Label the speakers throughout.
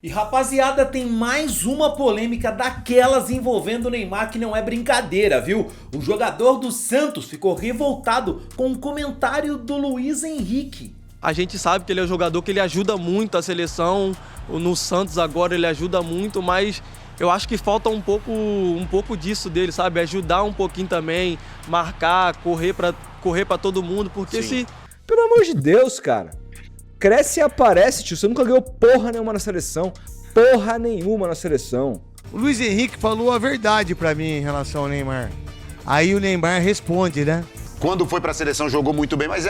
Speaker 1: E rapaziada, tem mais uma polêmica daquelas envolvendo o Neymar que não é brincadeira, viu? O jogador do Santos ficou revoltado com um comentário do Luiz Henrique.
Speaker 2: A gente sabe que ele é um jogador que ele ajuda muito a seleção, no Santos agora ele ajuda muito, mas eu acho que falta um pouco disso dele, sabe? Ajudar um pouquinho também, marcar, correr pra todo mundo, porque
Speaker 3: se... Pelo amor de Deus, cara. Cresce e aparece, tio. Você nunca ganhou porra nenhuma na seleção. Porra nenhuma na seleção.
Speaker 4: O Luiz Henrique falou a verdade pra mim em relação ao Neymar. Aí o Neymar responde, né?
Speaker 5: Quando foi pra seleção, jogou muito bem, mas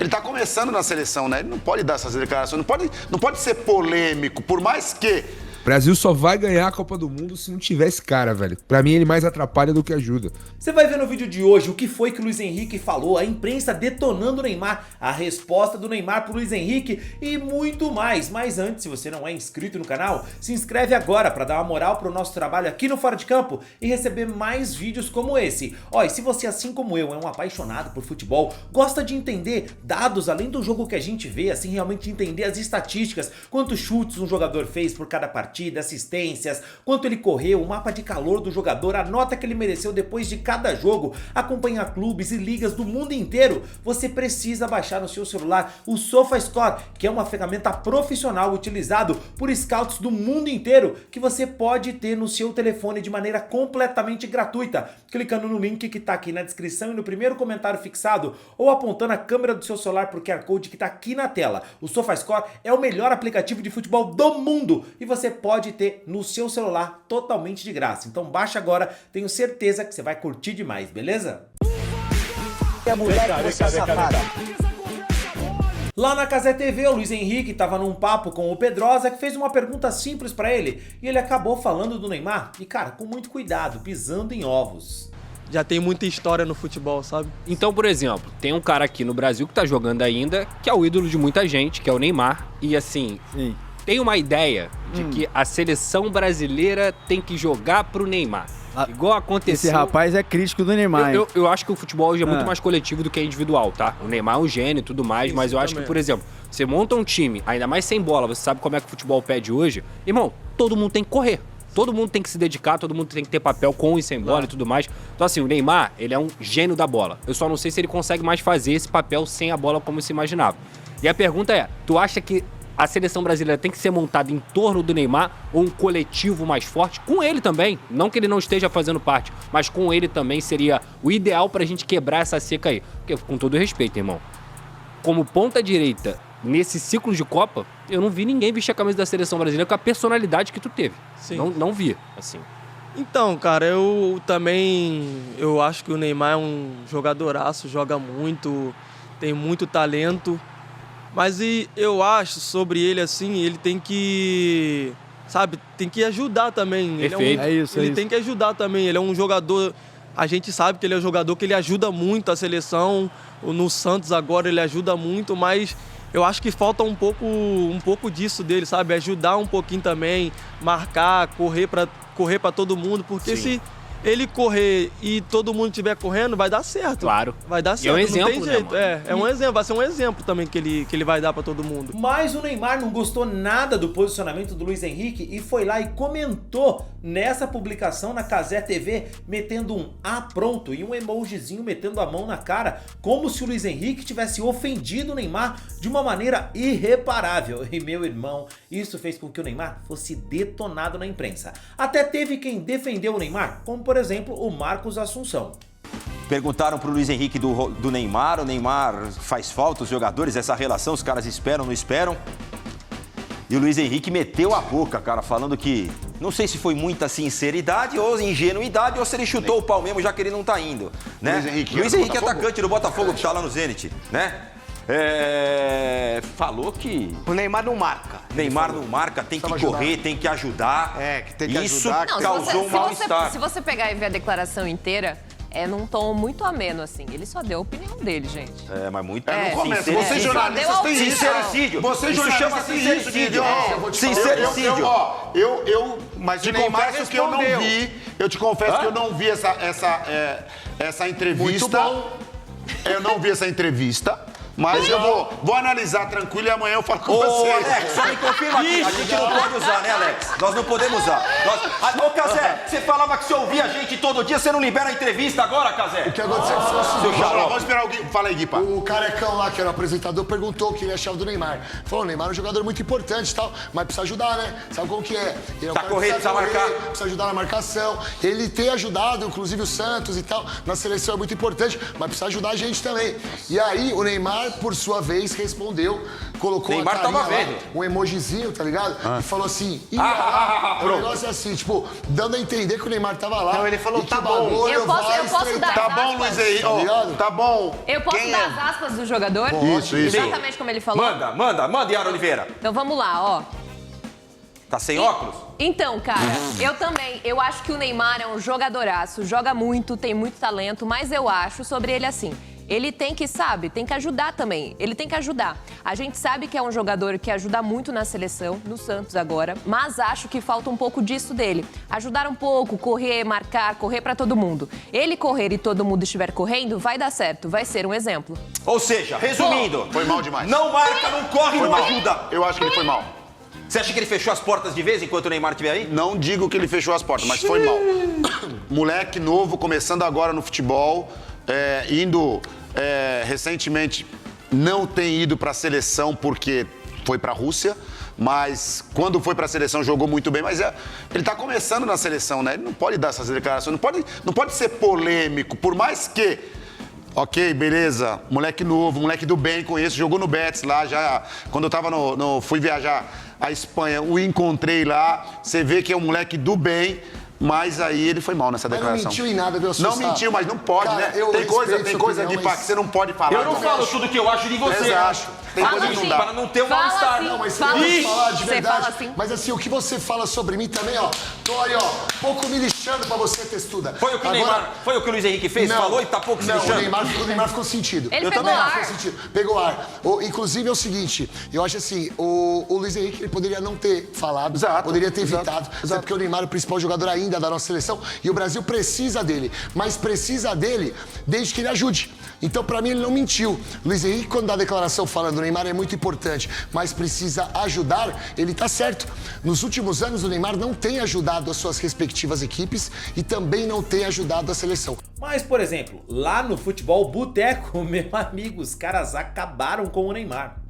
Speaker 5: ele tá começando na seleção, né? Ele não pode dar essas declarações, não pode ser polêmico, por mais que...
Speaker 6: O Brasil só vai ganhar a Copa do Mundo se não tiver esse cara, velho. Pra mim, ele mais atrapalha do que ajuda.
Speaker 1: Você vai ver no vídeo de hoje o que foi que o Luiz Henrique falou, a imprensa detonando o Neymar, a resposta do Neymar pro Luiz Henrique e muito mais. Mas antes, se você não é inscrito no canal, se inscreve agora pra dar uma moral pro nosso trabalho aqui no Fora de Campo e receber mais vídeos como esse. Ó, e se você, assim como eu, é um apaixonado por futebol, gosta de entender dados além do jogo que a gente vê, assim, realmente entender as estatísticas, quantos chutes um jogador fez por cada partida, assistências, quanto ele correu, o mapa de calor do jogador, a nota que ele mereceu depois de cada jogo, acompanhar clubes e ligas do mundo inteiro, você precisa baixar no seu celular o SofaScore, que é uma ferramenta profissional utilizado por scouts do mundo inteiro, que você pode ter no seu telefone de maneira completamente gratuita, clicando no link que tá aqui na descrição e no primeiro comentário fixado, ou apontando a câmera do seu celular pro QR Code que tá aqui na tela. O SofaScore é o melhor aplicativo de futebol do mundo e você pode ter no seu celular totalmente de graça. Então baixa agora, tenho certeza que você vai curtir demais, beleza? Lá na Cazé TV, o Luiz Henrique estava num papo com o Pedrosa, que fez uma pergunta simples para ele, e ele acabou falando do Neymar, e cara, com muito cuidado, pisando em ovos.
Speaker 2: Já tem muita história no futebol, sabe?
Speaker 7: Então, por exemplo, tem um cara aqui no Brasil que tá jogando ainda, que é o ídolo de muita gente, que é o Neymar, e assim...
Speaker 3: Sim.
Speaker 7: Tem uma ideia de que a seleção brasileira tem que jogar pro Neymar. Igual aconteceu...
Speaker 8: Esse rapaz é crítico do Neymar,
Speaker 7: eu acho que o futebol hoje é muito mais coletivo do que individual, tá? O Neymar é um gênio e tudo mais, mas eu acho que, por exemplo, você monta um time, ainda mais sem bola, você sabe como é que o futebol pede hoje, irmão, todo mundo tem que correr. Todo mundo tem que se dedicar, todo mundo tem que ter papel com e sem bola e tudo mais. Então assim, o Neymar, ele é um gênio da bola. Eu só não sei se ele consegue mais fazer esse papel sem a bola como se imaginava. E a pergunta é, tu acha que a seleção brasileira tem que ser montada em torno do Neymar ou um coletivo mais forte? Com ele também, não que ele não esteja fazendo parte, mas com ele também seria o ideal pra gente quebrar essa seca aí. Porque, com todo respeito, irmão, como ponta direita nesse ciclo de Copa, eu não vi ninguém vestir a camisa da seleção brasileira com a personalidade que tu teve. Sim. Não vi, assim.
Speaker 2: Então, cara, eu acho que o Neymar é um jogadoraço, joga muito, tem muito talento. Mas eu acho sobre ele assim, ele tem que, sabe, tem que ajudar também.
Speaker 7: Perfeito.
Speaker 2: Ele tem que ajudar também, ele é um jogador, a gente sabe que ele é um jogador que ele ajuda muito a seleção, no Santos agora ele ajuda muito, mas eu acho que falta um pouco disso dele, sabe, ajudar um pouquinho também, marcar, correr pra todo mundo, porque se ele correr e todo mundo estiver correndo, vai dar certo.
Speaker 7: Claro.
Speaker 2: Vai dar certo,
Speaker 7: e é um exemplo,
Speaker 2: não tem jeito. É um exemplo, vai ser um exemplo também que ele vai dar pra todo mundo.
Speaker 1: Mas o Neymar não gostou nada do posicionamento do Luiz Henrique e foi lá e comentou nessa publicação na Cazé TV, metendo um pronto e um emojizinho metendo a mão na cara, como se o Luiz Henrique tivesse ofendido o Neymar de uma maneira irreparável. E meu irmão, isso fez com que o Neymar fosse detonado na imprensa. Até teve quem defendeu o Neymar, como por exemplo o Marcos Assunção.
Speaker 9: Perguntaram pro Luiz Henrique do Neymar, o Neymar faz falta, os jogadores, essa relação, os caras esperam, não esperam? E o Luiz Henrique meteu a boca, cara, falando que não sei se foi muita sinceridade ou ingenuidade ou se ele chutou o pau mesmo, já que ele não tá indo, né? Luiz Henrique é atacante do Botafogo, que tá lá no Zenit, né? Falou que...
Speaker 4: O Neymar não marca.
Speaker 9: Neymar não marca, tem que correr, tem que ajudar.
Speaker 4: Que tem que
Speaker 9: Isso
Speaker 4: ajudar.
Speaker 9: causou um mal-estar.
Speaker 10: Se você pegar e ver a declaração inteira, é num tom muito ameno, assim. Ele só deu a opinião dele, gente.
Speaker 9: Mas muito...
Speaker 5: Não começa. Vocês jornalistas têm isso.
Speaker 9: Sincericídio.
Speaker 5: Vocês
Speaker 9: isso chama
Speaker 5: jornalistas têm isso.
Speaker 9: sincericídio. Sincericídio.
Speaker 5: Mas eu te confesso que eu não vi. Eu te confesso que eu não vi essa entrevista.
Speaker 4: Muito bom.
Speaker 5: Eu não vi essa entrevista. Mas eu vou analisar tranquilo e amanhã eu falo com
Speaker 9: Ô,
Speaker 5: você.
Speaker 9: Alex, só me confirma aqui. A gente não pode usar, né, Alex? Nós não podemos usar. Ô, Cazé, você falava que você ouvia a gente todo dia, você não libera a entrevista agora, Cazé?
Speaker 11: O que aconteceu foi o seguinte.
Speaker 9: Seu xarope.
Speaker 5: Vamos esperar o Gui. Fala aí, Gui, pá.
Speaker 11: O carecão lá, que era o apresentador, perguntou o que ele achava do Neymar. Falou, o Neymar é um jogador muito importante e tal, mas precisa ajudar, né? Sabe como que é? Ele é um
Speaker 9: Tá
Speaker 11: cara que
Speaker 9: correto, precisa marcar.
Speaker 11: Precisa ajudar na marcação. Ele tem ajudado, inclusive o Santos e tal, na seleção é muito importante, mas precisa ajudar a gente também. E aí, o Neymar, por sua vez, respondeu, colocou
Speaker 9: Neymar
Speaker 11: a carinha
Speaker 9: tava
Speaker 11: lá,
Speaker 9: vendo.
Speaker 11: um emojizinho, tá ligado? E falou assim, o negócio é assim, tipo, dando a entender que o Neymar tava lá.
Speaker 5: Não, ele falou,
Speaker 11: e que
Speaker 5: tá
Speaker 11: o
Speaker 5: bom.
Speaker 11: bagulho
Speaker 10: Eu posso
Speaker 11: vai
Speaker 10: dar
Speaker 11: estreitar.
Speaker 5: Tá
Speaker 10: as
Speaker 5: bom,
Speaker 10: aspas?
Speaker 5: Luiz aí.
Speaker 11: Tá ligado?
Speaker 5: Tá bom.
Speaker 10: Eu posso
Speaker 5: Quem
Speaker 10: dar
Speaker 5: é?
Speaker 10: as aspas do jogador?
Speaker 5: Isso.
Speaker 10: Exatamente como ele falou?
Speaker 9: Manda, Yara Oliveira.
Speaker 10: Então vamos lá, ó.
Speaker 9: Tá sem óculos?
Speaker 10: Então, cara, eu também. Eu acho que o Neymar é um jogadoraço, joga muito, tem muito talento, mas eu acho sobre ele assim. Ele tem que, sabe, tem que ajudar também. Ele tem que ajudar. A gente sabe que é um jogador que ajuda muito na seleção, no Santos agora, mas acho que falta um pouco disso dele. Ajudar um pouco, correr, marcar, correr pra todo mundo. Ele correr e todo mundo estiver correndo, vai dar certo, vai ser um exemplo.
Speaker 9: Ou seja, resumindo,
Speaker 5: Foi mal demais.
Speaker 9: não marca, não corre,
Speaker 5: Foi
Speaker 9: não
Speaker 5: mal.
Speaker 9: ajuda.
Speaker 5: Eu acho que ele foi mal.
Speaker 9: Você acha que ele fechou as portas de vez enquanto o Neymar estiver aí?
Speaker 5: Não digo que ele fechou as portas, mas foi mal. Moleque novo, começando agora no futebol, indo recentemente, não tem ido para a seleção porque foi para a Rússia, mas quando foi para a seleção jogou muito bem, mas ele está começando na seleção, né? Ele não pode dar essas declarações, não pode ser polêmico, por mais que... Ok, beleza, moleque novo, moleque do bem, conheço, jogou no Betis lá, já quando eu tava fui viajar à Espanha, o encontrei lá, você vê que é um moleque do bem, mas aí ele foi mal nessa
Speaker 11: Mas
Speaker 5: declaração.
Speaker 11: não mentiu em nada, viu,
Speaker 5: Não mentiu, mas não pode,
Speaker 11: Cara,
Speaker 5: né?
Speaker 11: eu
Speaker 5: Tem coisa
Speaker 11: respeito sua
Speaker 5: Gui,
Speaker 11: opinião,
Speaker 5: pá,
Speaker 11: mas-
Speaker 5: que você não pode falar.
Speaker 9: Eu não falo tudo o que eu acho de você.
Speaker 5: Exato. Tem
Speaker 10: Fala
Speaker 5: coisa que não
Speaker 10: assim.
Speaker 5: dá.
Speaker 9: Para não ter um
Speaker 10: Fala
Speaker 9: mal-estar.
Speaker 10: assim.
Speaker 11: Não, mas
Speaker 10: Fala
Speaker 11: eu
Speaker 10: assim.
Speaker 11: vou falar de
Speaker 10: Você
Speaker 11: verdade.
Speaker 10: fala assim.
Speaker 11: Mas assim, o que você fala sobre mim também, ó. Tô aí, ó, pouco me lixando pra você, textuda.
Speaker 9: Foi o que
Speaker 11: Agora-
Speaker 9: foi o que o Luiz Henrique fez?
Speaker 11: Não,
Speaker 9: Falou e tá pouco se
Speaker 11: não,
Speaker 9: lixando?
Speaker 11: o Neymar ficou sentido.
Speaker 10: Ele
Speaker 11: Eu
Speaker 10: pegou
Speaker 11: também
Speaker 10: ar.
Speaker 11: ficou sentido. Pegou ar. Inclusive é o seguinte, eu acho assim, o Luiz Henrique ele poderia não ter falado,
Speaker 5: Exato,
Speaker 11: poderia ter
Speaker 5: exato,
Speaker 11: evitado,
Speaker 5: exato.
Speaker 11: até porque o Neymar é o principal jogador ainda da nossa seleção e o Brasil precisa dele, mas precisa dele desde que ele ajude. Então, pra mim, ele não mentiu. Luiz Henrique, quando dá a declaração falando o Neymar é muito importante, mas precisa ajudar, ele tá certo. Nos últimos anos, o Neymar não tem ajudado as suas respectivas equipes e também não tem ajudado a seleção.
Speaker 1: Mas, por exemplo, lá no futebol boteco, meu amigo, os caras acabaram com o Neymar.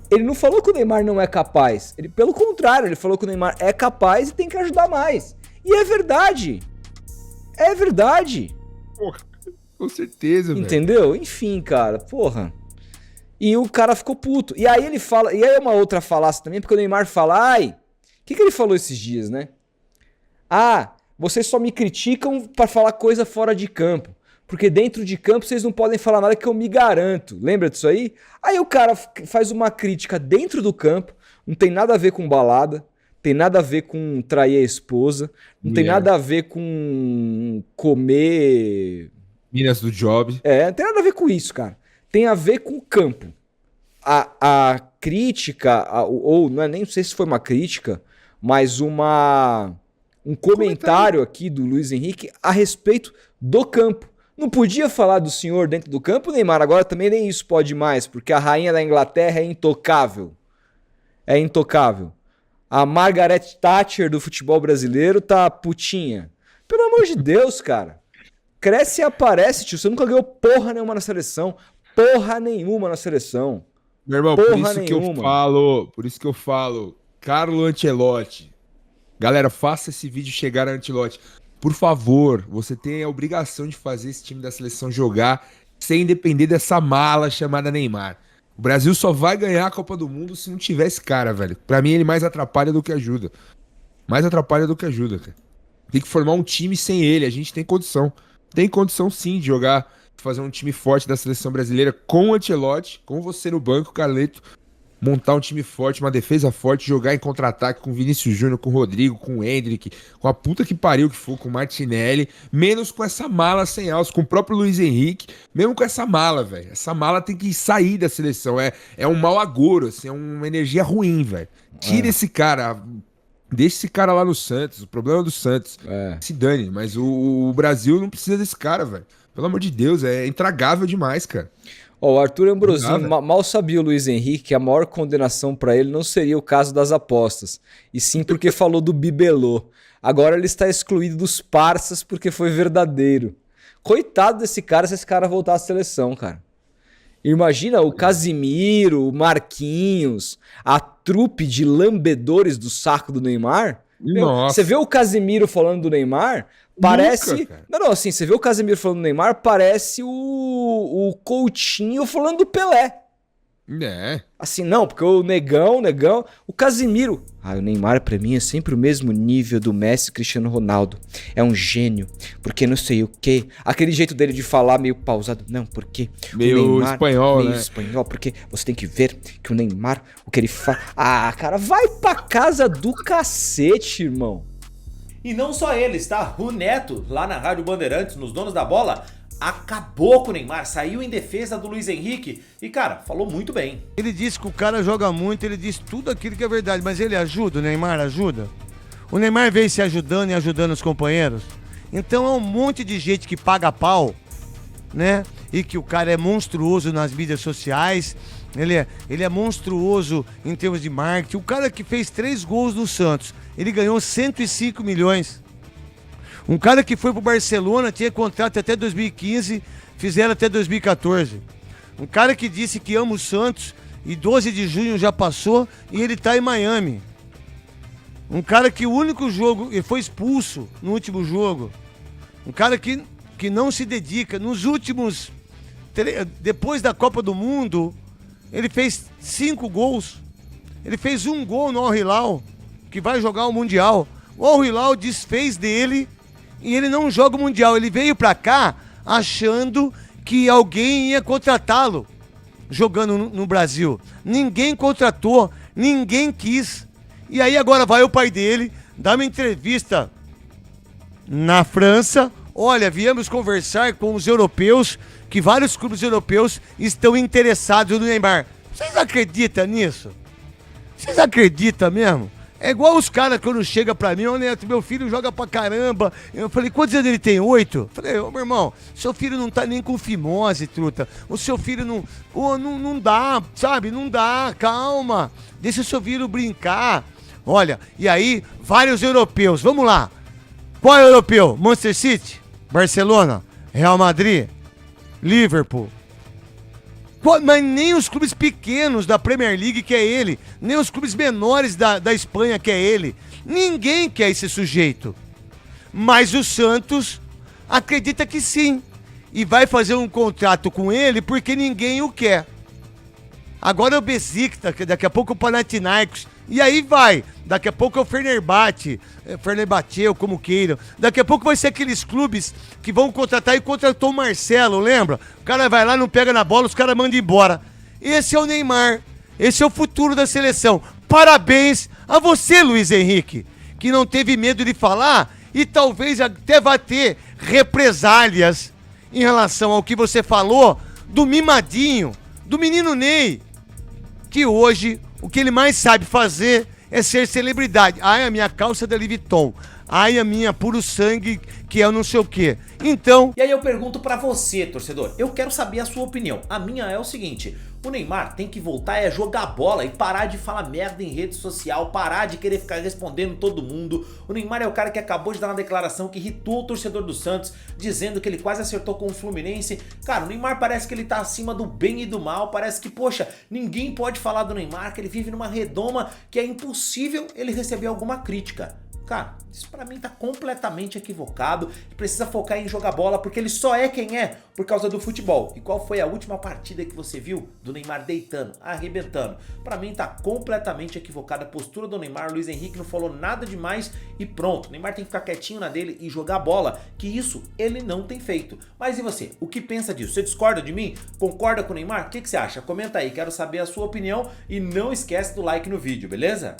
Speaker 3: Ele não falou que o Neymar não é capaz. Pelo contrário, ele falou que o Neymar é capaz e tem que ajudar mais. E é verdade. É verdade.
Speaker 6: Porra, com certeza, velho.
Speaker 3: Entendeu? Enfim, cara, porra. E o cara ficou puto. E aí ele fala... E aí é uma outra falácia também, porque o Neymar fala... Ai, o que ele falou esses dias, né? Ah, vocês só me criticam pra falar coisa fora de campo. Porque dentro de campo vocês não podem falar nada que eu me garanto. Lembra disso aí? Aí o cara faz uma crítica dentro do campo. Não tem nada a ver com balada. Tem nada a ver com trair a esposa. Não tem nada a ver com comer...
Speaker 6: Minas do Job.
Speaker 3: Não tem nada a ver com isso, cara. Tem a ver com o campo. A crítica, ou não é nem sei se foi uma crítica, mas um comentário aqui do Luiz Henrique a respeito do campo. Não podia falar do senhor dentro do campo, Neymar, agora também nem isso pode mais, porque a rainha da Inglaterra é intocável. É intocável. A Margaret Thatcher do futebol brasileiro tá putinha. Pelo amor de Deus, cara. Cresce e aparece, tio. Você nunca ganhou porra nenhuma na seleção. Porra nenhuma na seleção.
Speaker 6: Meu irmão,
Speaker 3: Porra
Speaker 6: por isso que eu falo, Carlo Ancelotti. Galera, faça esse vídeo chegar a Ancelotti. Por favor, você tem a obrigação de fazer esse time da seleção jogar sem depender dessa mala chamada Neymar. O Brasil só vai ganhar a Copa do Mundo se não tiver esse cara, velho. Pra mim, ele mais atrapalha do que ajuda. Mais atrapalha do que ajuda, cara. Tem que formar um time sem ele. A gente tem condição. Tem condição, sim, de jogar, de fazer um time forte da seleção brasileira com o Ancelotti, com você no banco, Carleto. Montar um time forte, uma defesa forte, jogar em contra-ataque com o Vinícius Júnior, com o Rodrigo, com o Endrick, com a puta que pariu que for, com o Martinelli, menos com essa mala sem alça, com o próprio Luiz Henrique, mesmo com essa mala, velho. Essa mala tem que sair da seleção, é um mau agouro, assim, é uma energia ruim, velho. Tira esse cara, deixa esse cara lá no Santos, o problema do Santos, se dane, mas o Brasil não precisa desse cara, velho. Pelo amor de Deus, é intragável demais, cara.
Speaker 3: Ó, o Arthur Ambrosinho
Speaker 6: Nada.
Speaker 3: mal sabia o Luiz Henrique que a maior condenação pra ele não seria o caso das apostas, e sim porque falou do bibelô. Agora ele está excluído dos parças porque foi verdadeiro. Coitado desse cara se esse cara voltar à seleção, cara. Imagina o Casimiro, o Marquinhos, a trupe de lambedores do saco do Neymar. Meu,
Speaker 6: Nossa.
Speaker 3: você vê o Casimiro falando do Neymar, parece...
Speaker 6: Nunca, cara.
Speaker 3: Não, assim, você vê o Casimiro falando do Neymar, parece o Coutinho falando do Pelé.
Speaker 6: É.
Speaker 3: Assim, não, porque o Negão, o Casimiro. O Neymar pra mim é sempre o mesmo nível do Messi e Cristiano Ronaldo. É um gênio, porque não sei o quê. Aquele jeito dele de falar meio pausado. Não, porque
Speaker 6: Meio
Speaker 3: o Neymar,
Speaker 6: espanhol,
Speaker 3: meio
Speaker 6: né?
Speaker 3: espanhol, porque você tem que ver que o Neymar, o que ele faz... Cara, vai pra casa do cacete, irmão.
Speaker 1: E não só eles, tá? O Neto, lá na Rádio Bandeirantes, nos Donos da Bola, acabou com o Neymar, saiu em defesa do Luiz Henrique e, cara, falou muito bem.
Speaker 4: Ele disse que o cara joga muito, ele diz tudo aquilo que é verdade, mas ele ajuda, o Neymar ajuda? O Neymar vem se ajudando e ajudando os companheiros? Então é um monte de gente que paga pau, né? E que o cara é monstruoso nas mídias sociais, ele é monstruoso em termos de marketing. O cara que fez 3 gols no Santos, ele ganhou 105 milhões. Um cara que foi pro Barcelona, tinha contrato até 2015, fizeram até 2014. Um cara que disse que ama o Santos e 12 de junho já passou e ele tá em Miami. Um cara que o único jogo, ele foi expulso no último jogo. Um cara que não se dedica. Nos últimos, depois da Copa do Mundo, ele fez 5 gols. Ele fez 1 gol no Al Hilal, que vai jogar o Mundial. O Al Hilal desfez dele e ele não joga o Mundial. Ele veio pra cá achando que alguém ia contratá-lo jogando no Brasil. Ninguém contratou, ninguém quis. E aí agora vai o pai dele, dá uma entrevista na França. Olha, viemos conversar com os europeus, que vários clubes europeus estão interessados no Neymar. Vocês acreditam nisso? Vocês acreditam mesmo? É igual os caras quando chegam pra mim, Neto, meu filho joga pra caramba. Eu falei, quantos anos ele tem? 8? Falei, meu irmão, seu filho não tá nem com fimose, truta. O seu filho não dá, sabe? Não dá, calma. Deixa o seu filho brincar. Olha, e aí, vários europeus, vamos lá. Qual é o europeu? Manchester City? Barcelona? Real Madrid? Liverpool? Mas nem os clubes pequenos da Premier League quer ele, nem os clubes menores da Espanha quer ele. Ninguém quer esse sujeito. Mas o Santos acredita que sim. E vai fazer um contrato com ele porque ninguém o quer. Agora é o Besiktas, daqui a pouco o Panathinaikos. E aí vai. Daqui a pouco é o Fenerbahçe, ou como queiram. Daqui a pouco vai ser aqueles clubes que vão contratar e contratou o Marcelo, lembra? O cara vai lá, não pega na bola, os caras mandam embora. Esse é o Neymar. Esse é o futuro da seleção. Parabéns a você, Luiz Henrique, que não teve medo de falar e talvez até vai ter represálias em relação ao que você falou do mimadinho, do menino Ney, que hoje o que ele mais sabe fazer é ser celebridade. Ai, a minha calça da Louis Vuitton. Ai, a minha puro sangue, que é o não sei o quê. Então...
Speaker 1: E aí eu pergunto pra você, torcedor, eu quero saber a sua opinião. A minha é o seguinte, o Neymar tem que voltar a jogar bola e parar de falar merda em rede social, parar de querer ficar respondendo todo mundo. O Neymar é o cara que acabou de dar uma declaração que irritou o torcedor do Santos, dizendo que ele quase acertou com o Fluminense. Cara, o Neymar parece que ele tá acima do bem e do mal, parece que, poxa, ninguém pode falar do Neymar, que ele vive numa redoma que é impossível ele receber alguma crítica. Cara, isso pra mim tá completamente equivocado e precisa focar em jogar bola porque ele só é quem é por causa do futebol. E qual foi a última partida que você viu do Neymar deitando, arrebentando? Pra mim tá completamente equivocada a postura do Neymar. O Luiz Henrique não falou nada demais e pronto. O Neymar tem que ficar quietinho na dele e jogar bola, que isso ele não tem feito. Mas e você? O que pensa disso? Você discorda de mim? Concorda com o Neymar? O que você acha? Comenta aí, quero saber a sua opinião e não esquece do like no vídeo, beleza?